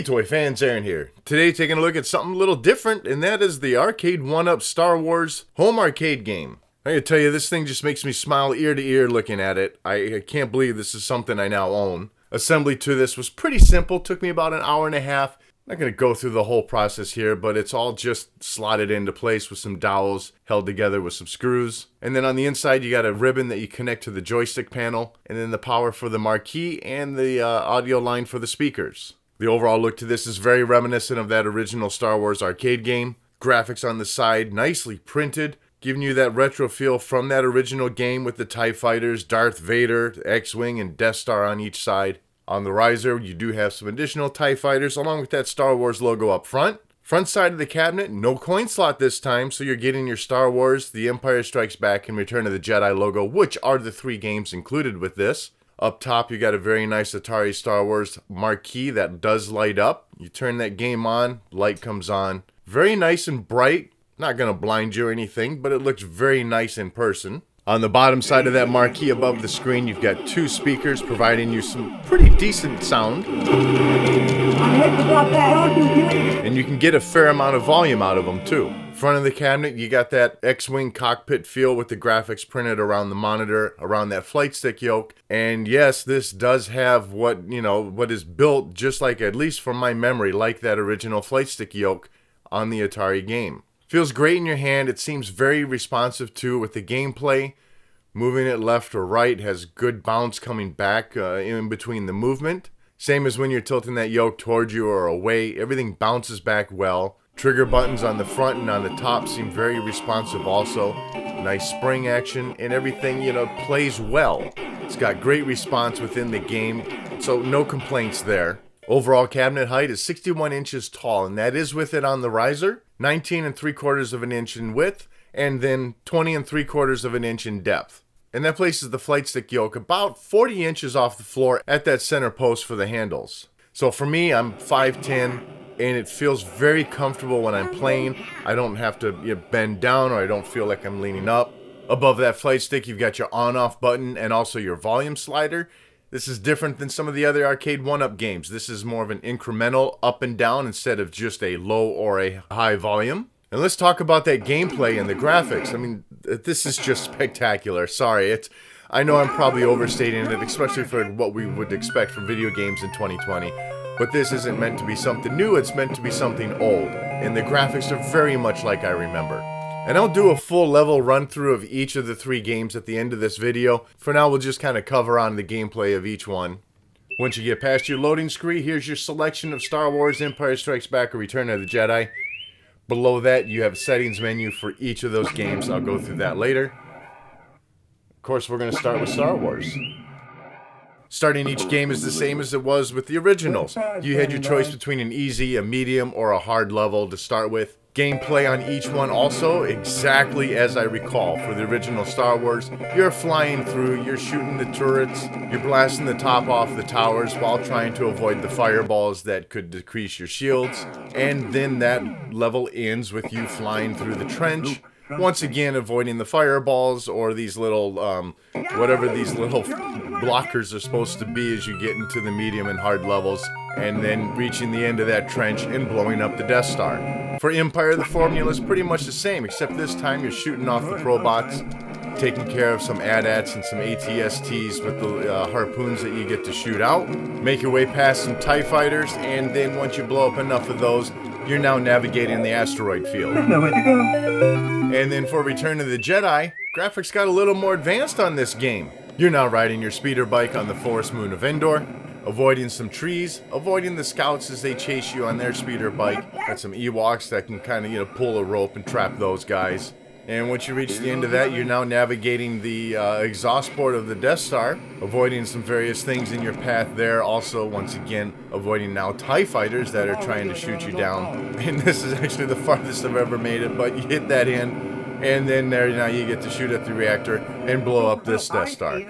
toy fans, Aaron here. Today taking a look at something a little different, and that is the Arcade1Up Star Wars home arcade game. I gotta tell you, this thing just makes me smile ear to ear looking at it. I can't believe this is something I now own. Assembly to this was pretty simple, took me about an hour and a half. Not gonna go through the whole process here, but it's all just slotted into place with some dowels held together with some screws. And then on the inside you got a ribbon that you connect to the joystick panel, and then the power for the marquee and the audio line for the speakers. The overall look to this is very reminiscent of that original Star Wars arcade game. Graphics on the side, nicely printed, giving you that retro feel from that original game with the TIE Fighters, Darth Vader, X-Wing, and Death Star on each side. On the riser, you do have some additional TIE Fighters along with that Star Wars logo up front. Front side of the cabinet, no coin slot this time, so you're getting your Star Wars, The Empire Strikes Back, and Return of the Jedi logo, which are the three games included with this. Up top, you got a very nice Atari Star Wars marquee that does light up. You turn that game on, light comes on. Very nice and bright. Not going to blind you or anything, but it looks very nice in person. On the bottom side of that marquee above the screen, you've got two speakers providing you some pretty decent sound. And you can get a fair amount of volume out of them too. Front of the cabinet, you got that X-Wing cockpit feel with the graphics printed around the monitor, around that flight stick yoke. And yes, this does have what is built just like, at least from my memory, like that original flight stick yoke on the Atari game. Feels great in your hand. It seems very responsive too with the gameplay. Moving it left or right has good bounce coming back in between the movement. Same as when you're tilting that yoke towards you or away. Everything bounces back well. Trigger buttons on the front and on the top seem very responsive also. Nice spring action and everything, plays well. It's got great response within the game, so no complaints there. Overall cabinet height is 61 inches tall, and that is with it on the riser. 19 3/4 of an inch in width, and then 20 3/4 of an inch in depth. And that places the flight stick yoke about 40 inches off the floor at that center post for the handles. So for me, I'm 5'10", and it feels very comfortable when I'm playing. I don't have to bend down, or I don't feel like I'm leaning up. Above that flight stick, you've got your on-off button and also your volume slider. This is different than some of the other Arcade1Up games. This is more of an incremental up and down instead of just a low or a high volume. And let's talk about that gameplay and the graphics. I mean, this is just spectacular. Sorry, I know I'm probably overstating it, especially for what we would expect from video games in 2020. But this isn't meant to be something new, it's meant to be something old. And the graphics are very much like I remember. And I'll do a full level run through of each of the three games at the end of this video. For now, we'll just kind of cover on the gameplay of each one. Once you get past your loading screen, here's your selection of Star Wars, Empire Strikes Back, or Return of the Jedi. Below that, you have a settings menu for each of those games. I'll go through that later. Of course, we're going to start with Star Wars. Starting each game is the same as it was with the originals. You had your choice between an easy, a medium, or a hard level to start with. Gameplay on each one also exactly as I recall for the original Star Wars. You're flying through, you're shooting the turrets, you're blasting the top off the towers while trying to avoid the fireballs that could decrease your shields. And then that level ends with you flying through the trench. Once again, avoiding the fireballs or these little, whatever these little blockers are supposed to be as you get into the medium and hard levels, and then reaching the end of that trench and blowing up the Death Star. For Empire, the formula is pretty much the same, except this time you're shooting off the probots, taking care of some AT-ATs and some AT-STs with the harpoons that you get to shoot out. Make your way past some TIE Fighters, and then once you blow up enough of those, you're now navigating the asteroid field. And then for Return of the Jedi, graphics got a little more advanced on this game. You're now riding your speeder bike on the forest moon of Endor, avoiding some trees, avoiding the scouts as they chase you on their speeder bike. Got some Ewoks that can kind of, pull a rope and trap those guys. And once you reach the end of that, you're now navigating the exhaust port of the Death Star, avoiding some various things in your path there. Also, once again, avoiding now TIE Fighters that are trying to shoot you down. And this is actually the farthest I've ever made it, but you hit that end, and then there now you get to shoot at the reactor and blow up this Death Star.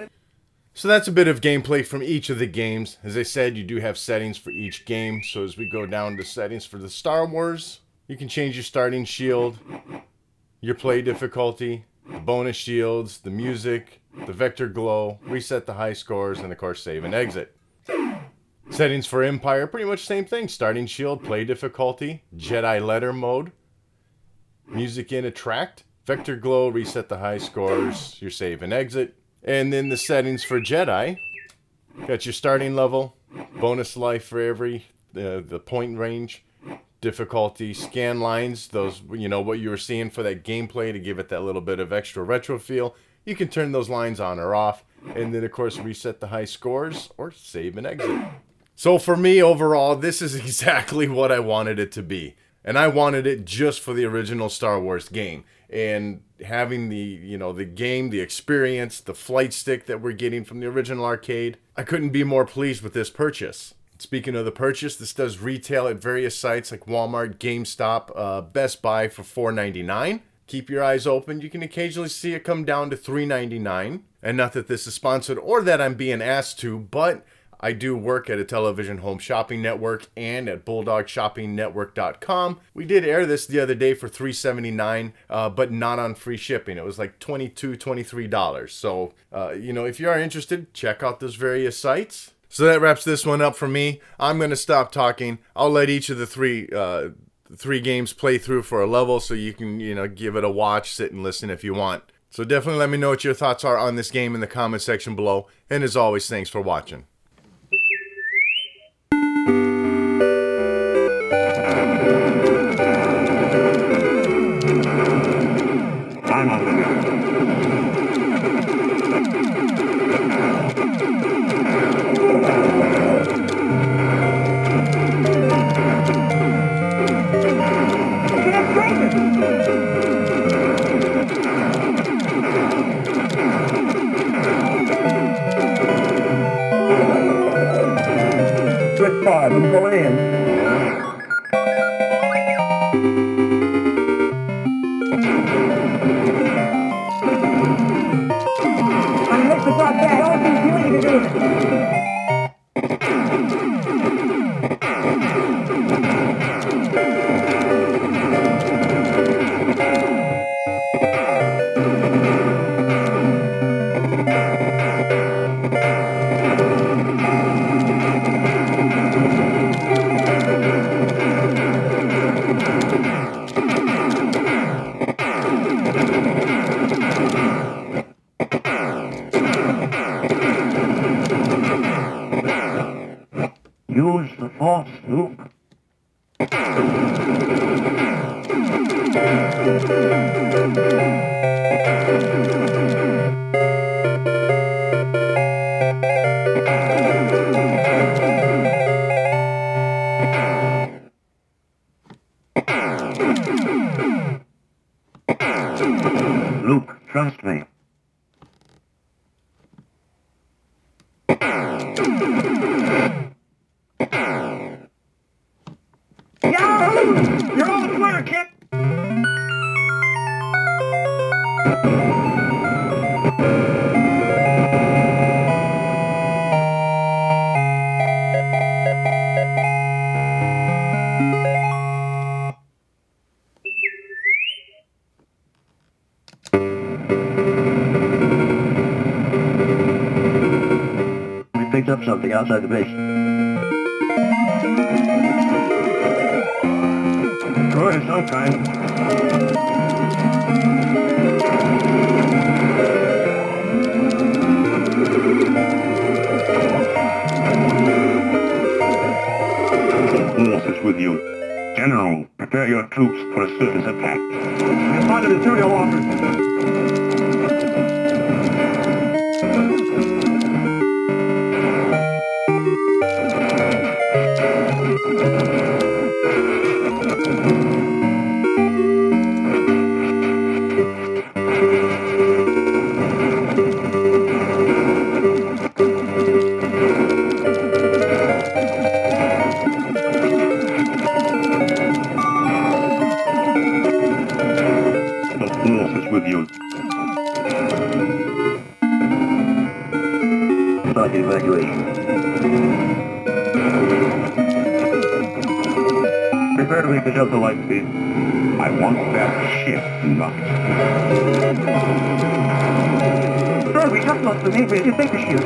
So that's a bit of gameplay from each of the games. As I said, you do have settings for each game. So as we go down to settings for the Star Wars, you can change your starting shield, your play difficulty, the bonus shields, the music, the vector glow, reset the high scores, and of course save and exit. Settings for Empire, pretty much same thing. Starting shield, play difficulty, Jedi letter mode, music in attract, vector glow, reset the high scores, your save and exit. And then the settings for Jedi, got your starting level, bonus life for every, the point range, difficulty, scan lines, those, you know, what you were seeing for that gameplay to give it that little bit of extra retro feel. You can turn those lines on or off, and then of course reset the high scores or save and exit. So for me overall, this is exactly what I wanted it to be. And I wanted it just for the original Star Wars game. And having the, you know, the game, the experience, the flight stick that we're getting from the original arcade, I couldn't be more pleased with this purchase. Speaking of the purchase, this does retail at various sites like Walmart, GameStop, Best Buy for $4.99. Keep your eyes open. You can occasionally see it come down to $3.99. And not that this is sponsored or that I'm being asked to, but I do work at a television home shopping network and at bulldogshoppingnetwork.com. We did air this the other day for $3.79, but not on free shipping. It was like $22, $23. So, you know, if you are interested, check out those various sites. So that wraps this one up for me. I'm going to stop talking. I'll let each of the three games play through for a level so you can, you know, give it a watch, sit and listen if you want. So definitely let me know what your thoughts are on this game in the comment section below. And as always, thanks for watching. Good time, I'm going in. I'm looking for that. All these beauty to do. Use the force, Luke. Luke, trust me. You're on the clear, kid! We picked up something outside the base. Sure, some kind. The force is with you. General, prepare your troops for a surface attack. We find the material offered. With you. Start the evacuation. Prepare to make the Delta light speed. I want that ship knocked. Sure, we just lost the neighbor. You think the ship?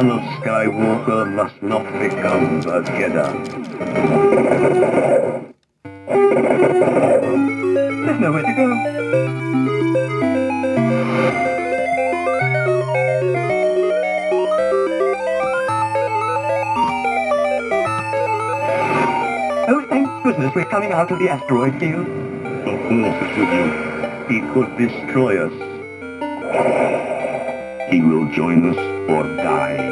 son of Skywalker must not become a Jedi. There's nowhere to go. Oh, thank goodness we're coming out of the asteroid field. The Force is with you. He could destroy us. He will join us or die.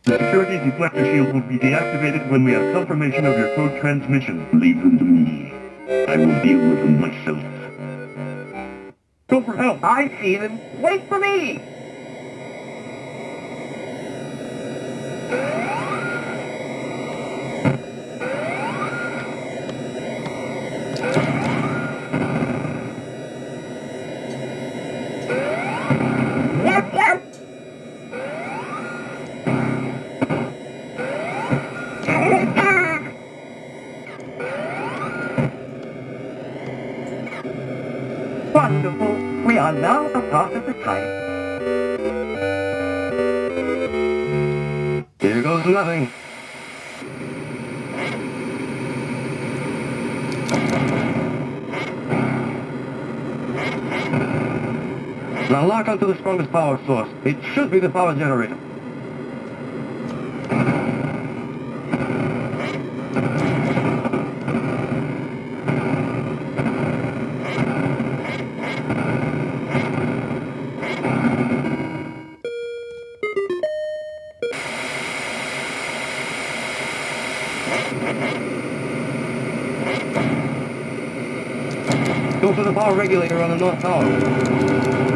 The security deflector shield will be deactivated when we have confirmation of your code transmission. Leave them to me. I will deal with them myself. Go for help! I see them! Wait for me! Wonderful. We are now a part of the type. Here goes nothing. Now lock onto the strongest power source. It should be the power generator. Go for the power regulator on the north tower.